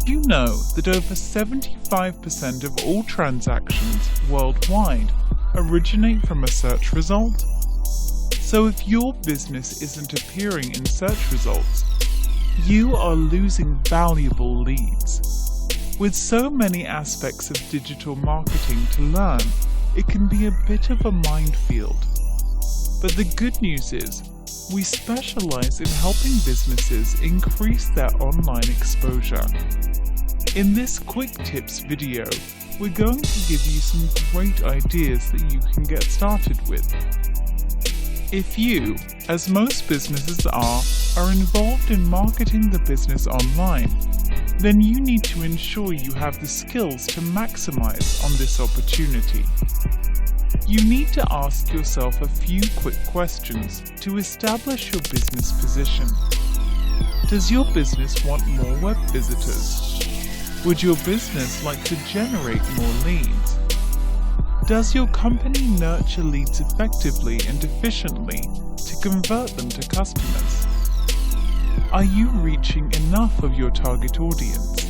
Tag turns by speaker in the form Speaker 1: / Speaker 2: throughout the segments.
Speaker 1: Did you know that over 75% of all transactions worldwide originate from a search result? So if your business isn't appearing in search results, you are losing valuable leads. With so many aspects of digital marketing to learn, it can be a bit of a minefield. But the good news is, we specialize in helping businesses increase their online exposure. In this quick tips video, we're going to give you some great ideas that you can get started with. If you, as most businesses are involved in marketing the business online, then you need to ensure you have the skills to maximize on this opportunity. You need to ask yourself a few quick questions to establish your business position. Does your business want more web visitors? Would your business like to generate more leads? Does your company nurture leads effectively and efficiently to convert them to customers? Are you reaching enough of your target audience?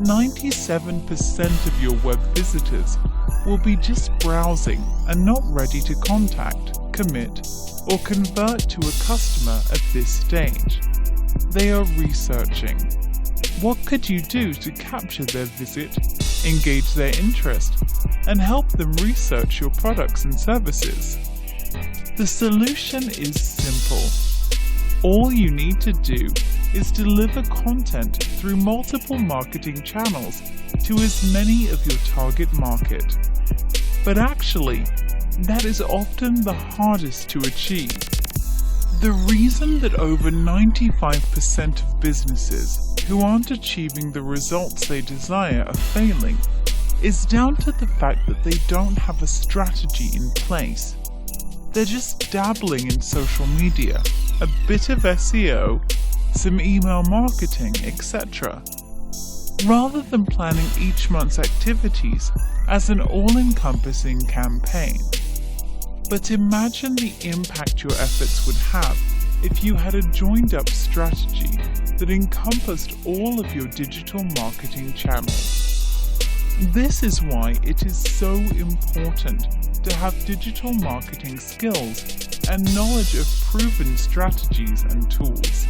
Speaker 1: 97% of your web visitors will be just browsing and not ready to contact, commit, or convert to a customer at this stage. They are researching. What could you do to capture their visit, engage their interest, and help them research your products and services? The solution is simple. All you need to do is deliver content through multiple marketing channels to as many of your target market. But actually, that is often the hardest to achieve. The reason that over 95% of businesses who aren't achieving the results they desire are failing is down to the fact that they don't have a strategy in place. They're just dabbling in social media, a bit of SEO, some email marketing, etc., rather than planning each month's activities as an all-encompassing campaign. But imagine the impact your efforts would have if you had a joined-up strategy that encompassed all of your digital marketing channels. This is why it is so important to have digital marketing skills and knowledge of proven strategies and tools.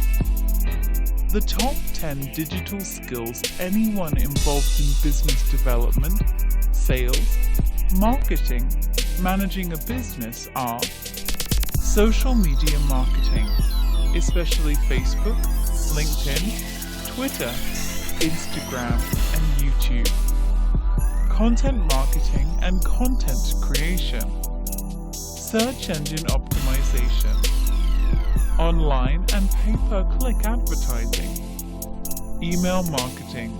Speaker 1: The top 10 digital skills anyone involved in business development, sales, marketing, managing a business are social media marketing, especially Facebook, LinkedIn, Twitter, Instagram, and YouTube. Content marketing and content creation. Search engine optimization. Online and pay-per-click advertising. Email marketing.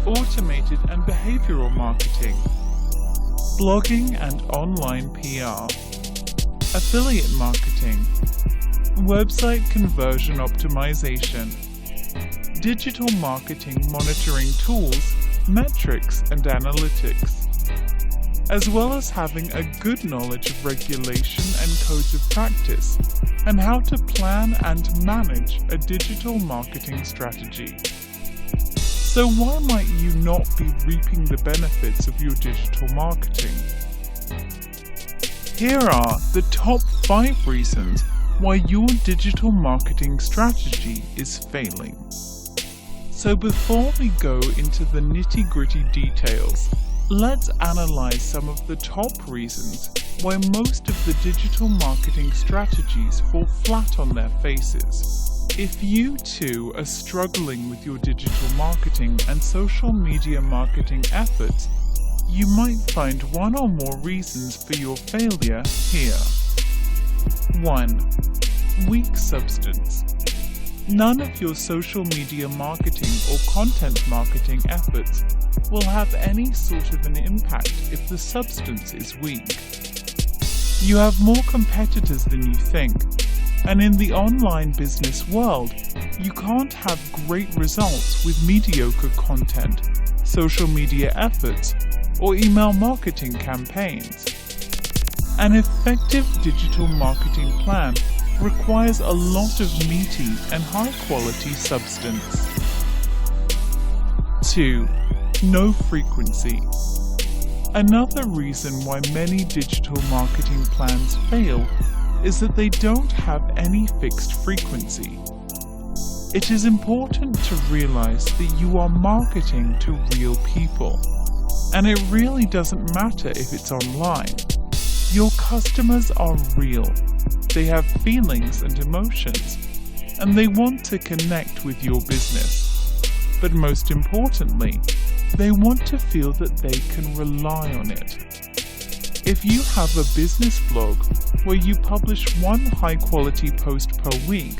Speaker 1: Automated and behavioral marketing. Blogging and online PR. Affiliate marketing. Website conversion optimization. Digital marketing monitoring tools, metrics and analytics, as well as having a good knowledge of regulation and codes of practice, and how to plan and manage a digital marketing strategy. So why might you not be reaping the benefits of your digital marketing? Here are the top 5 reasons why your digital marketing strategy is failing. So before we go into the nitty-gritty details, let's analyze some of the top reasons why most of the digital marketing strategies fall flat on their faces. If you too are struggling with your digital marketing and social media marketing efforts, you might find one or more reasons for your failure here. 1. Weak substance. None of your social media marketing or content marketing efforts will have any sort of an impact if the substance is weak. You have more competitors than you think, and in the online business world, you can't have great results with mediocre content, social media efforts, or email marketing campaigns. An effective digital marketing plan requires a lot of meaty and high-quality substance. 2. No frequency. Another reason why many digital marketing plans fail is that they don't have any fixed frequency. It is important to realize that you are marketing to real people, and it really doesn't matter if it's online. Your customers are real. They have feelings and emotions, and they want to connect with your business. But most importantly, they want to feel that they can rely on it. If you have a business blog where you publish one high-quality post per week,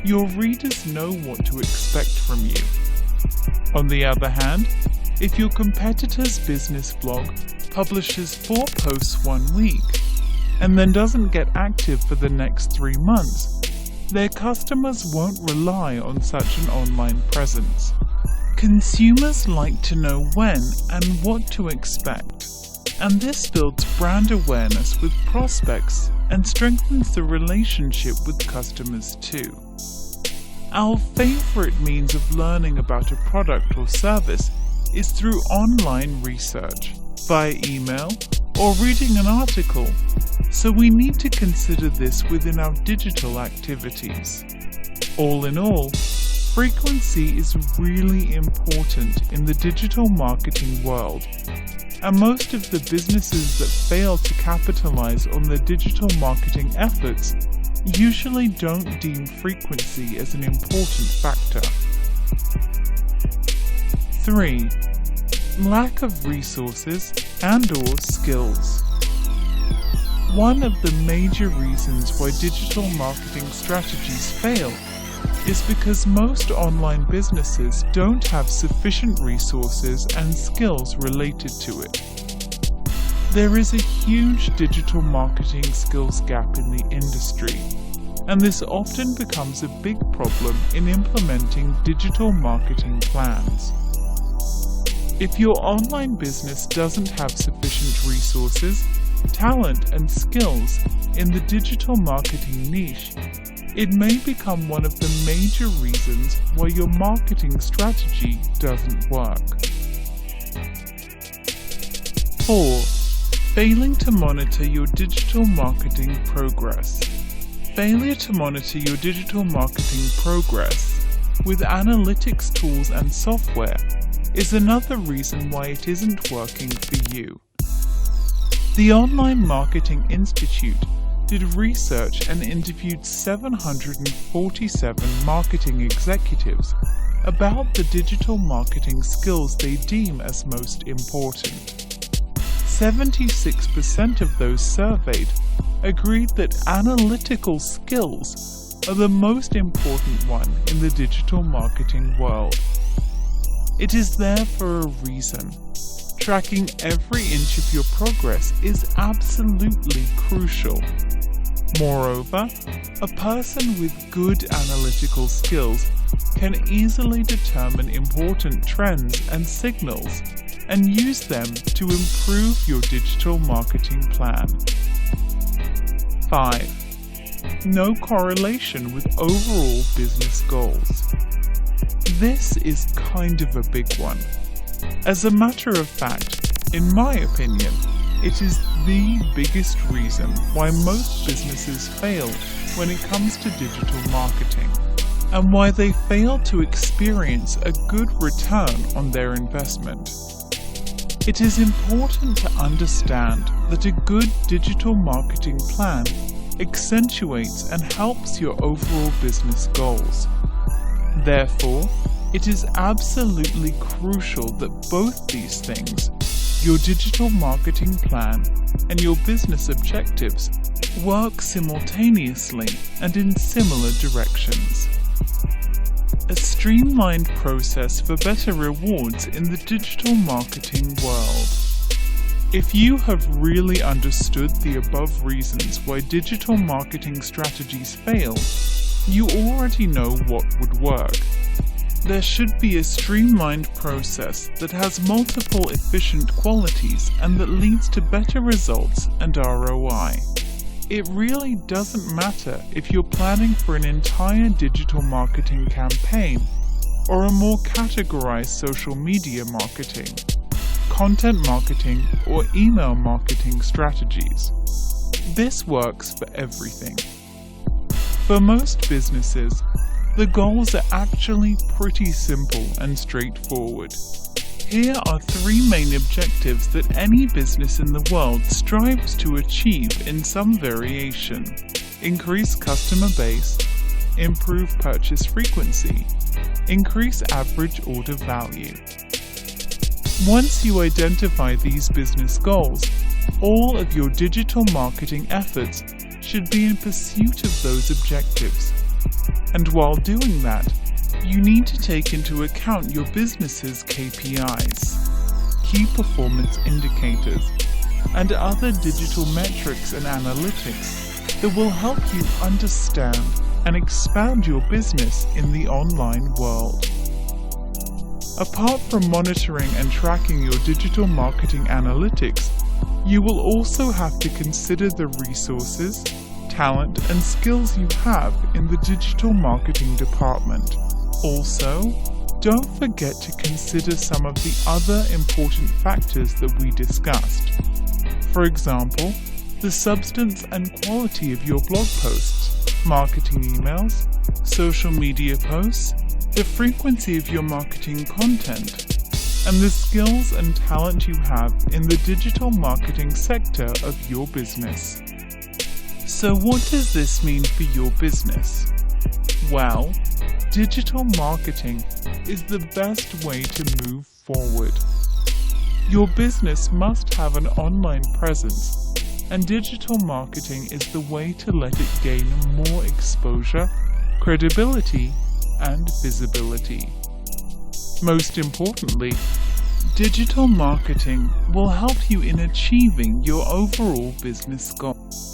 Speaker 1: your readers know what to expect from you. On the other hand, if your competitor's business blog publishes 4 posts one week and then doesn't get active for the next 3 months, their customers won't rely on such an online presence. Consumers like to know when and what to expect, and this builds brand awareness with prospects and strengthens the relationship with customers too. Our favorite means of learning about a product or service is through online research, via email, or reading an article, so we need to consider this within our digital activities. All in all, frequency is really important in the digital marketing world, and most of the businesses that fail to capitalize on their digital marketing efforts usually don't deem frequency as an important factor. 3. Lack of resources and/or skills. One of the major reasons why digital marketing strategies fail is because most online businesses don't have sufficient resources and skills related to it. There is a huge digital marketing skills gap in the industry, and this often becomes a big problem in implementing digital marketing plans. If your online business doesn't have sufficient resources, talent, and skills in the digital marketing niche, it may become one of the major reasons why your marketing strategy doesn't work. 4. Failing to monitor your digital marketing progress. Failure to monitor your digital marketing progress with analytics tools and software is another reason why it isn't working for you. The Online Marketing Institute did research and interviewed 747 marketing executives about the digital marketing skills they deem as most important. 76% of those surveyed agreed that analytical skills are the most important one in the digital marketing world. It is there for a reason. Tracking every inch of your progress is absolutely crucial. Moreover, a person with good analytical skills can easily determine important trends and signals and use them to improve your digital marketing plan. 5. No correlation with overall business goals. This is kind of a big one. As a matter of fact, in my opinion, it is the biggest reason why most businesses fail when it comes to digital marketing, and why they fail to experience a good return on their investment. It is important to understand that a good digital marketing plan accentuates and helps your overall business goals. Therefore, it is absolutely crucial that both these things, your digital marketing plan and your business objectives, work simultaneously and in similar directions. A streamlined process for better rewards in the digital marketing world. If you have really understood the above reasons why digital marketing strategies fail, you already know what would work. There should be a streamlined process that has multiple efficient qualities and that leads to better results and ROI. It really doesn't matter if you're planning for an entire digital marketing campaign or a more categorized social media marketing, content marketing, or email marketing strategies. This works for everything. For most businesses, the goals are actually pretty simple and straightforward. Here are 3 main objectives that any business in the world strives to achieve in some variation: increase customer base, improve purchase frequency, increase average order value. Once you identify these business goals, all of your digital marketing efforts should be in pursuit of those objectives. And while doing that, you need to take into account your business's KPIs, key performance indicators, and other digital metrics and analytics that will help you understand and expand your business in the online world. Apart from monitoring and tracking your digital marketing analytics, you will also have to consider the resources, talent, and skills you have in the digital marketing department. Also, don't forget to consider some of the other important factors that we discussed. For example, the substance and quality of your blog posts, marketing emails, social media posts, the frequency of your marketing content, and the skills and talent you have in the digital marketing sector of your business. So what does this mean for your business? Well, digital marketing is the best way to move forward. Your business must have an online presence, and digital marketing is the way to let it gain more exposure, credibility, and visibility. Most importantly, digital marketing will help you in achieving your overall business goals.